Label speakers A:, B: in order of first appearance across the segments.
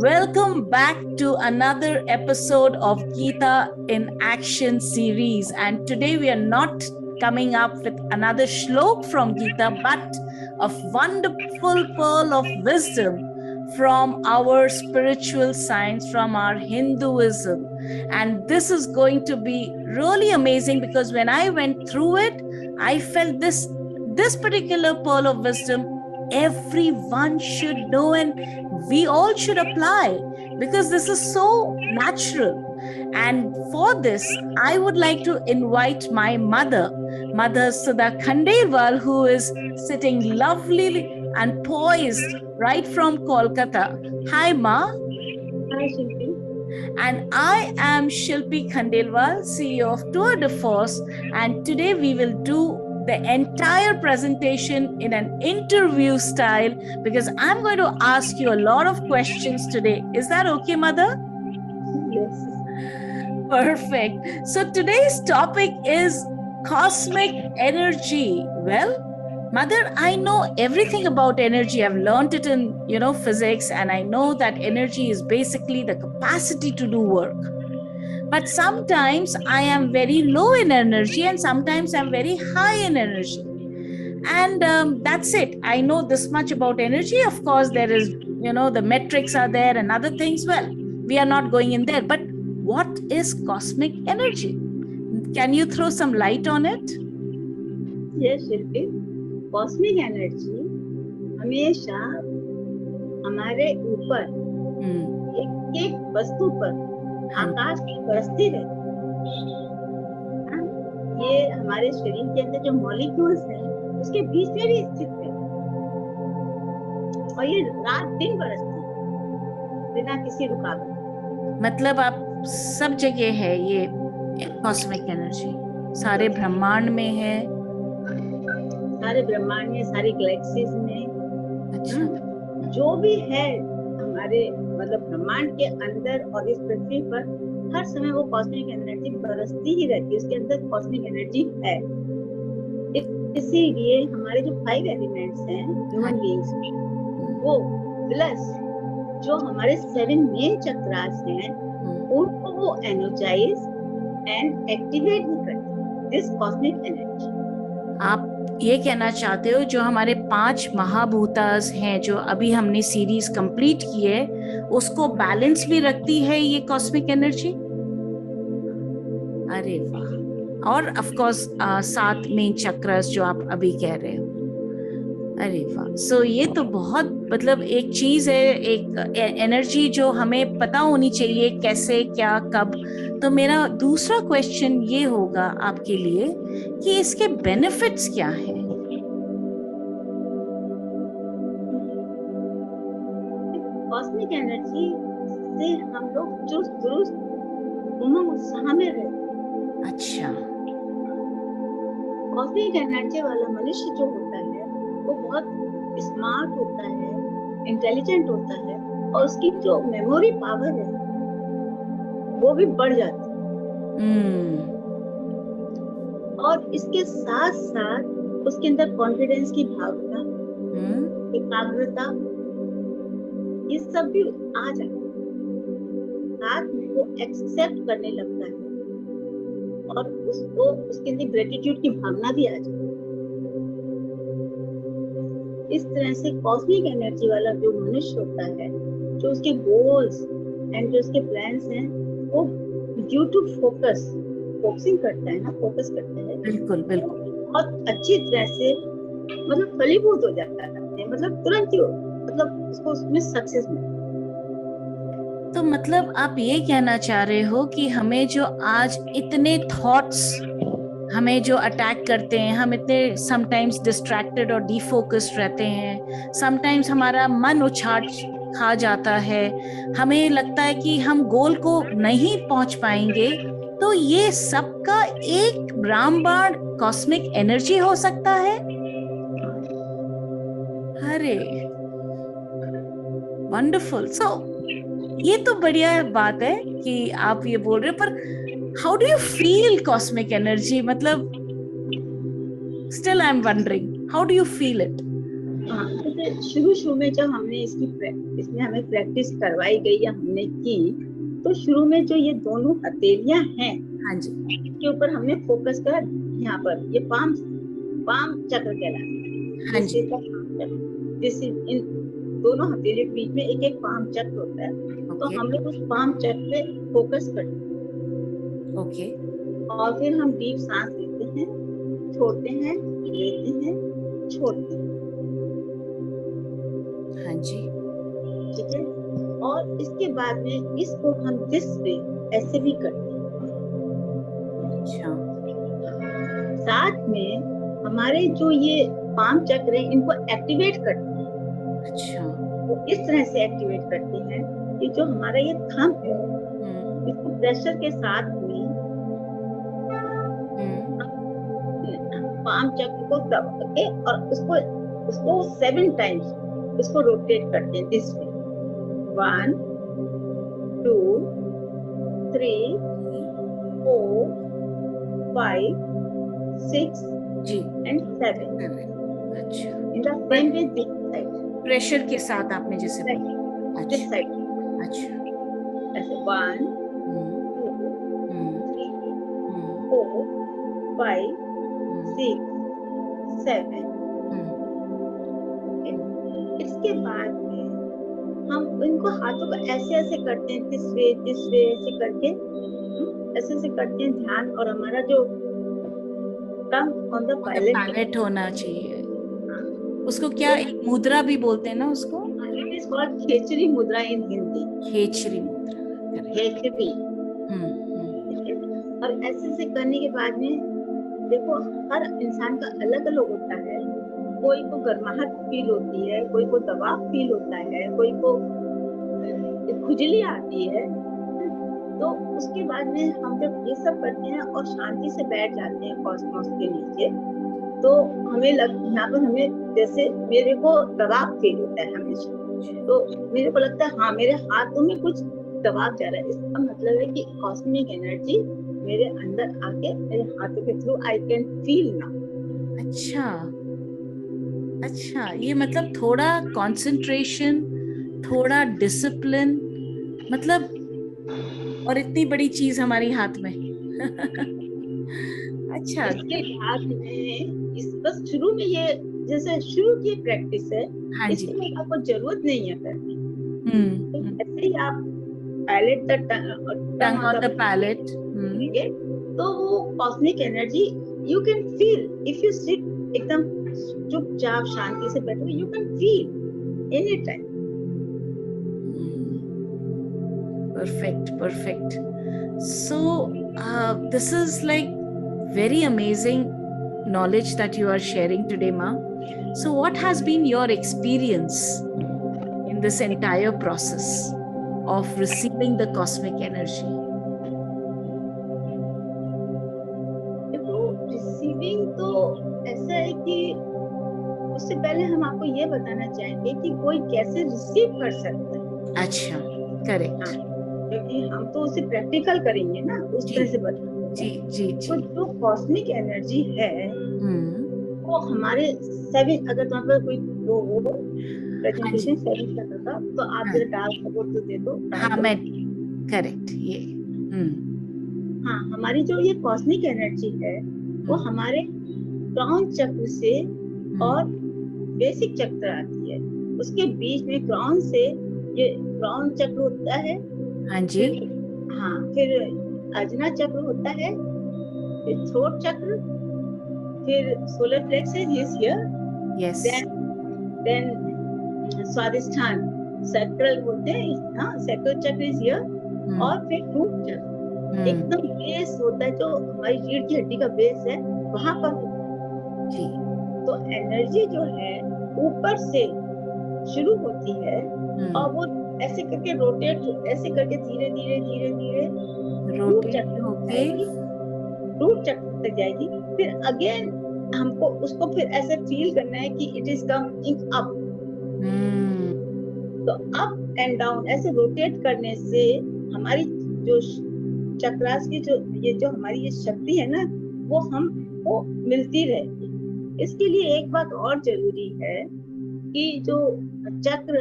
A: Welcome back to another episode of Gita in Action series. And today we are not coming up with another shlok from Gita, but a wonderful pearl of wisdom from our spiritual science, from our Hinduism. And this is going to be really amazing because when I went through it, I felt this particular pearl of wisdom everyone should know and we all should apply because this is so natural. And for this, I would like to invite my mother Sudha Khandelwal, who is sitting lovely and poised right from Kolkata. Hi, Ma.
B: Hi, Shilpi.
A: And I am Shilpi Khandelwal, CEO of Tour de Force, and today we will do the entire presentation in an interview style because I'm going to ask you a lot of questions today. Is that okay, Mother?
B: Yes.
A: Perfect. So today's topic is cosmic energy. Well, Mother, I know everything about energy. I've learned it in, physics, and I know that energy is basically the capacity to do work. But sometimes I am very low in energy and sometimes I'm very high in energy. And that's it. I know this much about energy. Of course, there is, the metrics are there and other things. Well, we are not going in there. But what is cosmic energy? Can you throw some light on it?
B: Yes, Shilpi. Cosmic energy हमेशा हमारे ऊपर एक वस्तु पर आकाश की बरसती रहती है। ये हमारे शरीर के अंदर जो मॉलिक्यूल्स हैं उसके बीच में भी स्थित है और ये रात दिन बरसती है बिना किसी रुकावट।
A: मतलब आप सब जगह है ये कॉस्मिक एनर्जी, सारे ब्रह्मांड में है,
B: सारे ब्रह्मांड में, सारी गैलेक्सीज में।
A: अच्छा,
B: जो भी है हमारे मतलब ब्रह्मांड के अंदर और इस पृथ्वी पर हर समय वो कॉस्मिक एनर्जी बरसती ही रहती है, उसके अंदर कॉस्मिक एनर्जी है। इसीलिए हमारे जो 5 एलिमेंट्स हैं ह्यूमन बीइंग्स वो प्लस जो हमारे 7 मेन चक्रास हैं उनको वो एनर्जाइज एंड एक्टिवेट भी करते हैं दिस कॉस्मिक एनर्जी।
A: आप ये कहना चाहते हो जो हमारे 5 महाभूतास हैं जो अभी हमने सीरीज कंप्लीट की है उसको बैलेंस भी रखती है ये कॉस्मिक एनर्जी? अरे वाह। और ऑफ कोर्स 7 मेन चक्रस जो आप अभी कह रहे हो। अरे वाह। सो ये तो बहुत मतलब एक चीज है, एक एनर्जी जो हमें पता होनी चाहिए कैसे क्या कब। तो मेरा दूसरा क्वेश्चन ये होगा आपके लिए कि इसके बेनिफिट्स क्या हैं?
B: कॉस्मिक एनर्जी से हम लोग चुस्त दुरुस्त उमंग उत्साह में रहते।
A: अच्छा।
B: कॉस्मिक एनर्जी वाला मनुष्य जो होता है वो बहुत स्मार्ट होता है, इंटेलिजेंट होता है और उसकी जो मेमोरी पावर है वो भी बढ़ जाती है। और इसके साथ साथ उसके अंदर कॉन्फिडेंस की भावना, एकाग्रता, ये सब भी आ जाता है। साथ में वो एक्सेप्ट करने लगता है और उसको उसके अंदर ग्रेटिट्यूड की भावना भी आ जाती है। इस तरह से कॉस्मिक एनर्जी वाला जो मनुष्य होता है, जो उसके गोल्स एंड जो उसके प्लान्स हैं वो ड्यू टू फोकसिंग करता है ना, फोकस करता है।
A: बिल्कुल बिल्कुल।
B: बहुत अच्छी तरह से मतलब फलीभूत हो जाता है, मतलब तुरंत ही मतलब उसको उसमें सक्सेस मिलता है।
A: तो मतलब आप ये कहना चाह रहे हो कि हमें जो आज इतने थॉट्स हमें जो अटैक करते हैं, हम इतने समटाइम्स डिस्ट्रैक्टेड और डिफोकस्ड रहते हैं, समटाइम्स हमारा मन उछाट खा जाता है, हमें लगता है कि हम गोल को नहीं पहुंच पाएंगे, तो ये सबका एक रामबाण कॉस्मिक एनर्जी हो सकता है। अरे वंडरफुल। सो ये तो बढ़िया बात है कि आप ये बोल रहे हो, पर how do you feel cosmic energy? मतलब still I am wondering, how do you feel it?
B: हाँ, तो शुरू में जब हमने इसमें हमें प्रैक्टिस करवाई गई या हमने की, तो शुरू में जो ये दोनों हथेलियां हैं,
A: हाँ जी,
B: इसके ऊपर हमने फोकस करा। यहाँ पर ये पाम चक्र कहलाता है।
A: हाँ जी,
B: जैसे इन दोनों हथेलियों के बीच में एक एक पाम चक्र होता है, तो
A: ओके,
B: हम लोग उस पाम चक्र पे फोकस करते
A: ओके,
B: हैं और फिर हम डीप सांस लेते हैं, छोड़ते हैं, लेते हैं, छोड़ते हैं।
A: हाँ जी,
B: ठीक है। और इसके बाद में इसको हम दिस वे ऐसे भी करते हैं।
A: अच्छा,
B: साथ में हमारे जो ये पाम चक्र है, इनको एक्टिवेट करते हैं।
A: अच्छा,
B: वो इस तरह से एक्टिवेट करते हैं कि जो हमारा ये थंब है, इसको प्रेशर के साथ में पाम चक्र को दबा के और उसको 7 टाइम्स इसको रोटेट करते हैं दिस वे। 1 2 3 4 5 6
A: जी,
B: and 7
A: अच्छा,
B: in the same way this side,
A: pressure के साथ आपने जैसे बोला,
B: this
A: अच्छा,
B: side
A: अच्छा,
B: ऐसे 1 2 3 4 5 6 7। इसके बाद में हम इनको हाथों को ऐसे ऐसे करते हैं, दिस वे ऐसे करके ऐसे ऐसे करते हैं ध्यान, और हमारा जो टंग ऑन द
A: पैलेट होना चाहिए। उसको क्या एक मुद्रा भी बोलते हैं ना उसको?
B: इट इज कॉल्ड खेचरी मुद्रा इन हिंदी।
A: खेचरी मुद्रा,
B: खेचरी। और ऐसे ऐसे करने के बाद में देखो, हर इंसान का अलग अलग होता है। कोई को गर्माहट फील होती है, कोई को दबाव फील होता है, कोई को खुजली आती है। तो उसके बाद में हम जब ये सब करते हैं और शांति से बैठ जाते हैं कॉस्मोस के नीचे, तो हमें यहाँ पर हमें जैसे मेरे को दबाव फील होता है हमेशा, तो मेरे को लगता है हाँ मेरे हाथों में कुछ दबाव जा रहा है। इसका मतलब है कि कॉस्मिक एनर्जी मेरे अंदर आके मेरे हाथों के through I can feel now.
A: अच्छा, अच्छा, ये मतलब थोड़ा कंसंट्रेशन, थोड़ा डिसिप्लिन, मतलब, और इतनी बड़ी चीज हमारी हाथ में। अच्छा,
B: इसके बाद में इस बस शुरू में ये जैसे शुरू की प्रैक्टिस है,
A: हाँ जी,
B: इसके लिए आपको जरूरत नहीं है करने। ऐसे ही आप palate
A: tongue on the palate,
B: तो वो cosmic energy you can feel if you sit एकदम चुपचाप शांति से बैठो, you can feel any time.
A: perfect. So this is like very amazing knowledge that you are sharing today, Ma. So what has been your experience in this entire process of receiving the cosmic energy?
B: देखो, receiving तो ऐसा है कि उससे पहले हम आपको ये बताना चाहेंगे कि कोई कैसे रिसीव कर सकता है।
A: अच्छा, करेक्ट,
B: क्योंकि हम तो उसे प्रैक्टिकल करेंगे ना, उस तरह से बताएंगे।
A: जी।
B: तो जो कॉस्मिक एनर्जी है वो हमारे 7, अगर तुम्हारे पास कोई वो प्रेजेंटेशन 7 का था तो आप जरा डाल सको तो दे दो।
A: हाँ, मैं करेक्ट ये
B: हाँ, हमारी जो ये कॉस्मिक एनर्जी है वो हमारे क्राउन चक्र से और बेसिक चक्र आती है। उसके बीच में क्राउन से ये क्राउन चक्र होता है,
A: हाँ जी,
B: हाँ, फिर अजना चक्र होता है, फिर थ्रोट चक्र, फिर solar plexus is here,
A: yes,
B: then स्वादिष्ठान सैक्रल बोलते हैं, हाँ, सैक्रल चक्र इज हियर, और फिर रूट चक्र एकदम बेस होता है, जो हमारी रीढ़ की हड्डी का बेस है वहां पर जी। तो एनर्जी जो है ऊपर से शुरू होती है और वो ऐसे करके रोटेट, ऐसे करके धीरे धीरे रूट चक्र तक जाएगी। फिर अगेन हमको उसको फिर ऐसे फील करना है कि इट इज कमिंग अप। तो अप एंड डाउन ऐसे रोटेट करने से हमारी जो चक्रास की जो हमारी ये शक्ति है ना, वो हमको मिलती रहेगी। इसके लिए एक बात और जरूरी है कि जो चक्र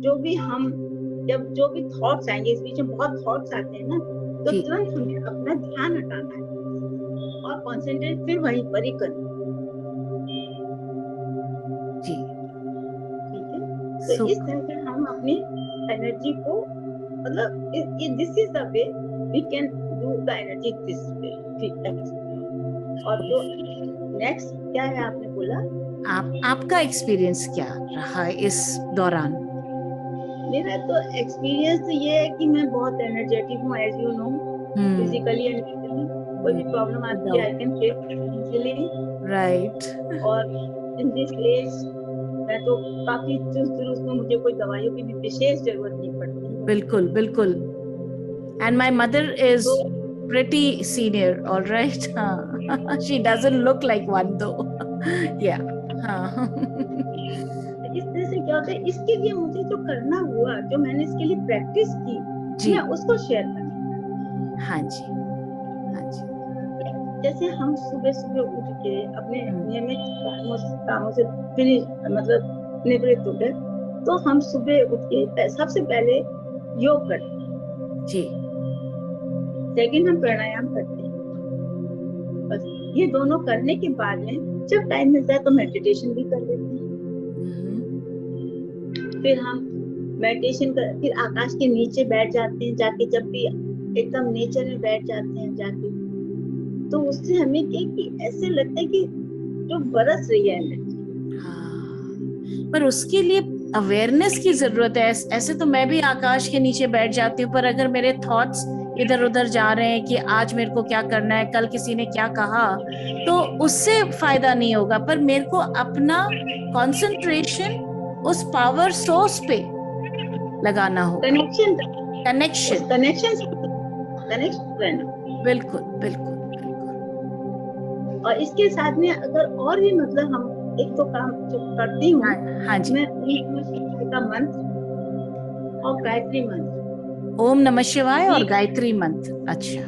B: जो भी हम जब जो भी थॉट्स आएंगे, इस बीच में बहुत थॉट्स आते हैं ना, तो तुरंत हमें अपना ध्यान हटाना है और कंसंट्रेट फिर वहीं पर ही करना
A: जी।
B: ठीक है। तो इस तरह से हम अपनी एनर्जी को मतलब this is the way we can do the energy this way. और जो नेक्स्ट क्या है आपने बोला,
A: आपका एक्सपीरियंस क्या रहा इस दौरान?
B: मेरा तो एक्सपीरियंस ये है कि मैं बहुत एनर्जेटिक हूँ, as you know, physically and mentally. कोई भी प्रॉब्लम आती है I can face easily, right. और इन दिस एज मैं तो काफी चुस्त दुरुस्त हूँ, मुझे कोई दवाइयों की भी विशेष जरूरत नहीं पड़ती।
A: बिल्कुल बिल्कुल। And my mother is pretty senior, all right. She doesn't look like one though. Yeah.
B: इस तरह से क्या होता है, इसके लिए मुझे जो करना हुआ, जो मैंने इसके लिए प्रैक्टिस की, मैं उसको शेयर करना।
A: हाँ जी, हाँ जी।
B: जैसे हम सुबह सुबह उठ के अपने नियमित कामों से फिनिश मतलब निवृत्त हो गए, तो हम सुबह उठ के सबसे पहले योग करते हैं
A: जी।
B: सेकंड हम प्राणायाम करते हैं। बस ये दोनों करने के बाद में जब टाइम मिलता है तो मेडिटेशन भी कर लेते हैं। फिर हम मेडिटेशन कर फिर आकाश के नीचे बैठ जाते हैं, जाके जब भी एकदम नेचर में बैठ जाते हैं जाके, तो उससे हमें कि ऐसे लगता है कि जो बरस रही है एनर्जी।
A: पर उसके लिए अवेयरनेस की जरूरत है। ऐसे तो मैं भी आकाश के नीचे बैठ जाती हूँ, पर अगर मेरे थॉट्स इधर उधर जा रहे हैं कि आज मेरे को क्या करना है, कल किसी ने क्या कहा, तो उससे फायदा नहीं होगा। पर मेरे को अपना कंसंट्रेशन उस पावर सोर्स पे लगाना होगा। कनेक्शन बिल्कुल बिल्कुल।
B: और इसके साथ में अगर और भी मतलब हम एक तो काम जो करती हूँ,
A: हाँ जी,
B: मैं का मंत्र और गायत्री मंत्र,
A: ओम नमः शिवाय और गायत्री मंत्र। अच्छा,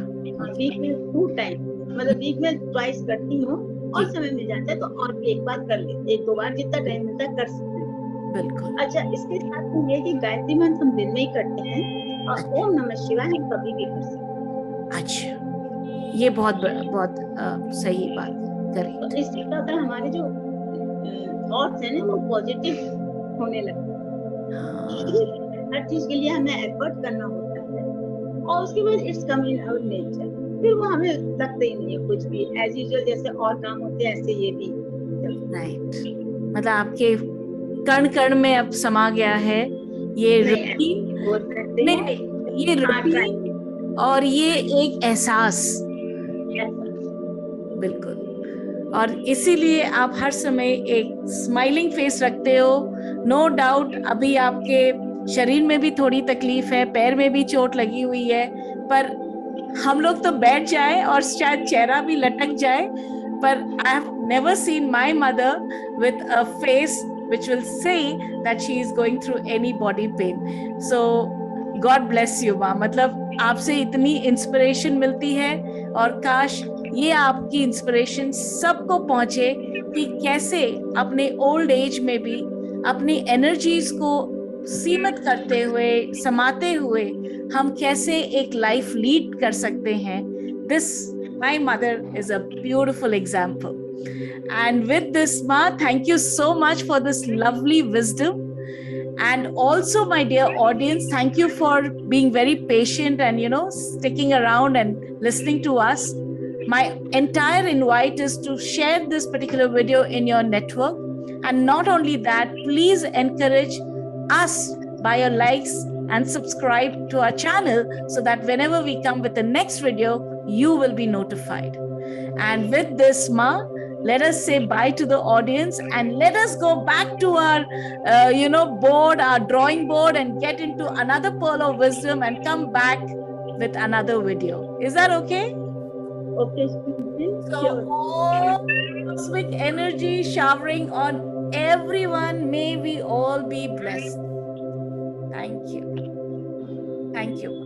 B: वीक में 2 टाइम, मतलब वीक में ट्वाइस करती हूँ, और समय मिल जाता है तो और भी एक बार कर लेते, 1-2 बार जितना टाइम मिलता है कर सकते हैं।
A: बिल्कुल।
B: अच्छा, इसके साथ में ये कि गायत्री मंत्र हम दिन में ही करते हैं और ओम नमः शिवाय हम कभी भी कर सकते हैं।
A: अच्छा, ये बहुत बहुत सही बात करें।
B: तो इससे क्या होता है, हमारे जो थॉट्स है ना वो पॉजिटिव होने लगते हैं। हर चीज के लिए हमें एफर्ट करना होता है और उसके बाद it's come in our nature, फिर वो हमें लगता ही नहीं है कुछ भी, एज यूजुअल जैसे और काम होते हैं ऐसे ये भी।
A: राइट, मतलब आपके कण कण में अब समा गया है ये रूटीन, नहीं ये रूटीन और ये एक एहसास। बिल्कुल। और इसीलिए आप हर समय एक स्माइलिंग फेस रखते हो। नो डाउट अभी आपके शरीर में भी थोड़ी तकलीफ है, पैर में भी चोट लगी हुई है, पर हम लोग तो बैठ जाए और शायद चेहरा भी लटक जाए, पर I have never seen my mother with a face which will say that she is going through any body pain. So God bless you माँ, मतलब आपसे इतनी इंस्पिरेशन मिलती है और काश ये आपकी इंस्पिरेशन सबको पहुंचे कि कैसे अपने ओल्ड एज में भी अपनी एनर्जीज को सीमित करते हुए, समाते हुए हम कैसे एक लाइफ लीड कर सकते हैं। This my mother is a beautiful example. And with this, Ma, thank you so much for this lovely wisdom. And also, my dear audience, thank you for being very patient and, sticking around and listening to us. My entire invite is to share this particular video in your network. And not only that, please encourage us by your likes and subscribe to our channel so that whenever we come with the next video, you will be notified. And with this, Ma, let us say bye to the audience and let us go back to our, board, our drawing board, and get into another pearl of wisdom and come back with another video. Is that okay?
B: Okay.
A: So, all cosmic energy showering on everyone. May we all be blessed. Thank you. Thank you.